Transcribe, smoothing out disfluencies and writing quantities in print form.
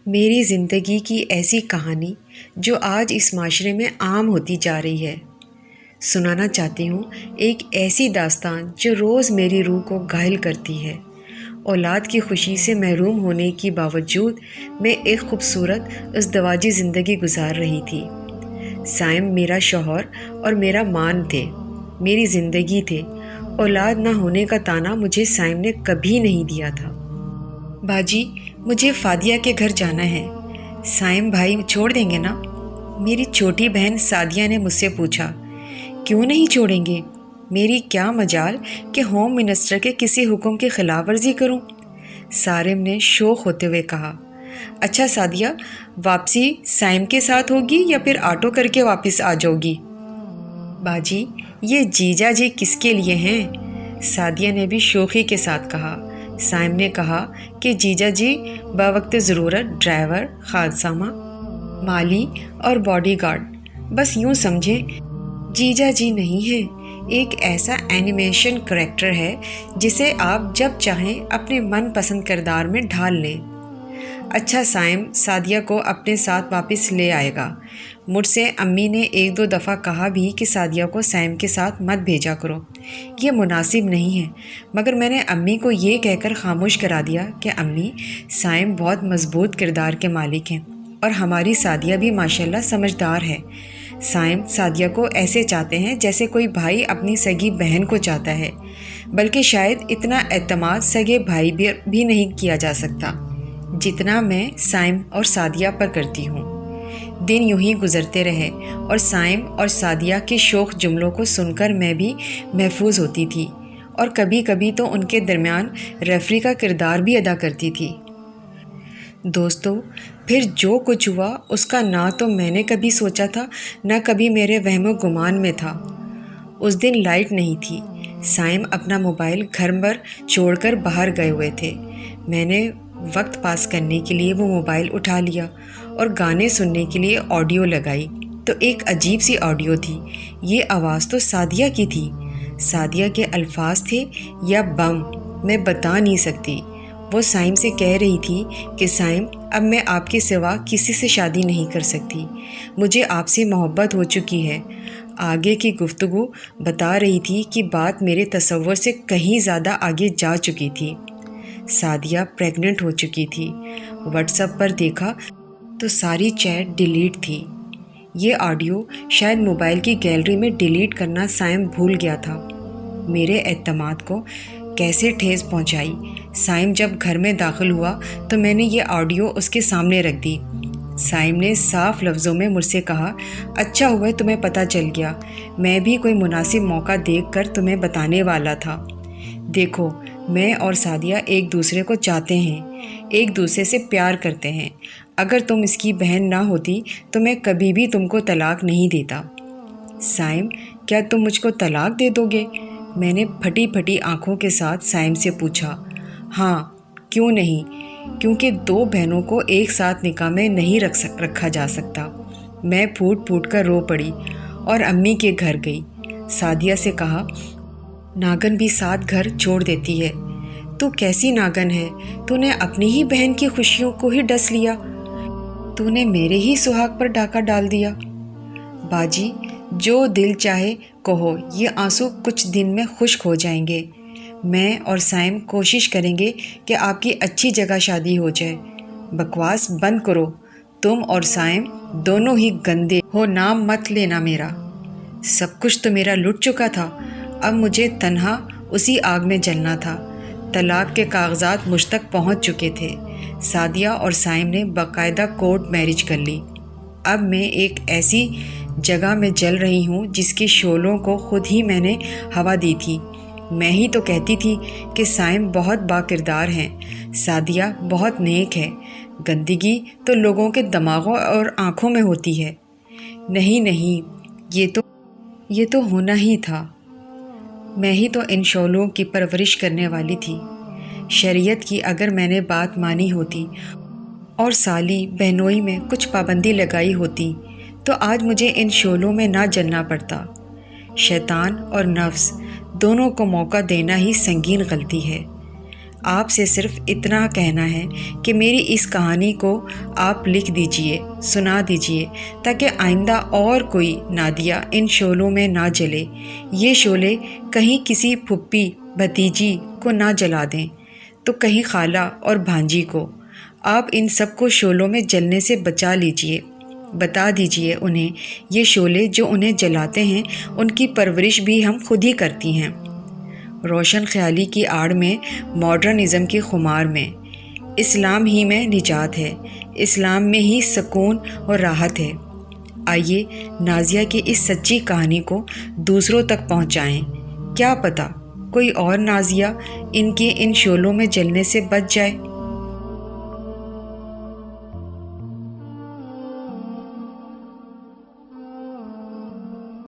میری زندگی کی ایسی کہانی جو آج اس معاشرے میں عام ہوتی جا رہی ہے، سنانا چاہتی ہوں ایک ایسی داستان جو روز میری روح کو گھائل کرتی ہے۔ اولاد کی خوشی سے محروم ہونے کی باوجود میں ایک خوبصورت ازدواجی زندگی گزار رہی تھی۔ سائم میرا شوہر اور میرا مان تھے، میری زندگی تھے۔ اولاد نہ ہونے کا طعنہ مجھے سائم نے کبھی نہیں دیا تھا۔ باجی، مجھے فادیہ کے گھر جانا ہے، سائم بھائی چھوڑ دیں گے نا؟ میری چھوٹی بہن سعدیہ نے مجھ سے پوچھا۔ کیوں نہیں چھوڑیں گے؟ میری کیا مجال کہ ہوم منسٹر کے کسی حکم کی خلاف ورزی کروں؟ سارم نے شوق ہوتے ہوئے کہا۔ اچھا سعدیہ، واپسی سائم کے ساتھ ہوگی یا پھر آٹو کر کے واپس آ جاؤ گی؟ باجی، یہ جیجا جی کس کے لیے ہیں؟ سعدیہ نے بھی شوخی کے ساتھ کہا۔ سائم نے کہا کہ جیجا جی بوقت ضرورت ڈرائیور، خادثامہ، مالی اور باڈی گارڈ، بس یوں سمجھیں جیجا جی نہیں ہے، ایک ایسا اینیمیشن کریکٹر ہے جسے آپ جب چاہیں اپنے من پسند کردار میں ڈھال لیں۔ اچھا سائم سعدیہ کو اپنے ساتھ واپس لے آئے گا۔ مجھ سے امی نے ایک دو دفعہ کہا بھی کہ سعدیہ کو سائم کے ساتھ مت بھیجا کرو، یہ مناسب نہیں ہے، مگر میں نے امی کو یہ کہہ کر خاموش کرا دیا کہ امی، سائم بہت مضبوط کردار کے مالک ہیں اور ہماری سعدیہ بھی ماشاءاللہ سمجھدار ہے۔ سائم سعدیہ کو ایسے چاہتے ہیں جیسے کوئی بھائی اپنی سگی بہن کو چاہتا ہے، بلکہ شاید اتنا اعتماد سگے بھائی بھی نہیں کیا جا سکتا جتنا میں سائم اور سعدیہ پر کرتی ہوں۔ دن یوں ہی گزرتے رہے اور سائم اور سعدیہ کے شوخ جملوں کو سن کر میں بھی محفوظ ہوتی تھی اور کبھی کبھی تو ان کے درمیان ریفری کا کردار بھی ادا کرتی تھی۔ دوستو، پھر جو کچھ ہوا اس کا نہ تو میں نے کبھی سوچا تھا، نہ کبھی میرے وہم و گمان میں تھا۔ اس دن لائٹ نہیں تھی، سائم اپنا موبائل گھر پر چھوڑ کر باہر گئے ہوئے تھے۔ میں نے وقت پاس کرنے کے لیے وہ موبائل اٹھا لیا اور گانے سننے کے لیے آڈیو لگائی تو ایک عجیب سی آڈیو تھی۔ یہ آواز تو سعدیہ کی تھی۔ سعدیہ کے الفاظ تھے یا بم، میں بتا نہیں سکتی۔ وہ سائم سے کہہ رہی تھی کہ سائم، اب میں آپ کے سوا کسی سے شادی نہیں کر سکتی، مجھے آپ سے محبت ہو چکی ہے۔ آگے کی گفتگو بتا رہی تھی کہ بات میرے تصور سے کہیں زیادہ آگے جا چکی تھی۔ سعدیہ پریگننٹ ہو چکی تھی۔ واٹس ایپ پر دیکھا تو ساری چیٹ ڈیلیٹ تھی۔ یہ آڈیو شاید موبائل کی گیلری میں ڈیلیٹ کرنا سائم بھول گیا تھا۔ میرے اعتماد کو کیسے ٹھیس پہنچائی۔ سائم جب گھر میں داخل ہوا تو میں نے یہ آڈیو اس کے سامنے رکھ دی۔ سائم نے صاف لفظوں میں مجھ سے کہا، اچھا ہوا تمہیں پتہ چل گیا، میں بھی کوئی مناسب موقع دیکھ کر تمہیں بتانے والا تھا۔ دیکھو، میں اور سعدیہ ایک دوسرے کو چاہتے ہیں، ایک دوسرے سے پیار کرتے ہیں۔ اگر تم اس کی بہن نہ ہوتی تو میں کبھی بھی تم کو طلاق نہیں دیتا۔ سائم، کیا تم مجھ کو طلاق دے دو گے؟ میں نے پھٹی پھٹی آنکھوں کے ساتھ سائم سے پوچھا۔ ہاں، کیوں نہیں، کیونکہ دو بہنوں کو ایک ساتھ نکاح میں نہیں رکھا جا سکتا۔ میں پھوٹ پھوٹ کر رو پڑی اور امی کے گھر گئی۔ سعدیہ سے کہا، ناگن بھی ساتھ گھر چھوڑ دیتی ہے۔ تو کیسی ناگن ہے؟ تو نے اپنی ہی بہن کی خوشیوں کو ہی ڈس لیا، تو نے میرے ہی سہاگ پر ڈاکہ ڈال دیا۔ باجی، جو دل چاہے کہو، یہ آنسو کچھ دن میں خشک ہو جائیں گے۔ میں اور سائم کوشش کریں گے کہ آپ کی اچھی جگہ شادی ہو جائے۔ بکواس بند کرو، تم اور سائم دونوں ہی گندے ہو، نام مت لینا میرا۔ سب کچھ تو میرا لٹ چکا تھا، اب مجھے تنہا اسی آگ میں جلنا تھا۔ طلاق کے کاغذات مجھ تک پہنچ چکے تھے۔ سعدیہ اور سائم نے باقاعدہ کورٹ میرج کر لی۔ اب میں ایک ایسی جگہ میں جل رہی ہوں جس کی شعلوں کو خود ہی میں نے ہوا دی تھی۔ میں ہی تو کہتی تھی کہ سائم بہت با کردار ہیں، سعدیہ بہت نیک ہے، گندگی تو لوگوں کے دماغوں اور آنکھوں میں ہوتی ہے۔ نہیں، یہ تو ہونا ہی تھا۔ میں ہی تو ان شعلوں کی پرورش کرنے والی تھی۔ شریعت کی اگر میں نے بات مانی ہوتی اور سالی بہنوئی میں کچھ پابندی لگائی ہوتی تو آج مجھے ان شعلوں میں نہ جلنا پڑتا۔ شیطان اور نفس دونوں کو موقع دینا ہی سنگین غلطی ہے۔ آپ سے صرف اتنا کہنا ہے کہ میری اس کہانی کو آپ لکھ دیجئے، سنا دیجئے، تاکہ آئندہ اور کوئی نادیہ ان شعلوں میں نہ جلے۔ یہ شعلے کہیں کسی پھپھی بھتیجی کو نہ جلا دیں تو کہیں خالہ اور بھانجی کو۔ آپ ان سب کو شعلوں میں جلنے سے بچا لیجئے۔ بتا دیجئے انہیں یہ شعلے جو انہیں جلاتے ہیں ان کی پرورش بھی ہم خود ہی کرتی ہیں، روشن خیالی کی آڑ میں، ماڈرنزم کی خمار میں۔ اسلام ہی میں نجات ہے، اسلام میں ہی سکون اور راحت ہے۔ آئیے نازیہ کی اس سچی کہانی کو دوسروں تک پہنچائیں، کیا پتہ کوئی اور نازیہ ان کے ان شعلوں میں جلنے سے بچ جائے۔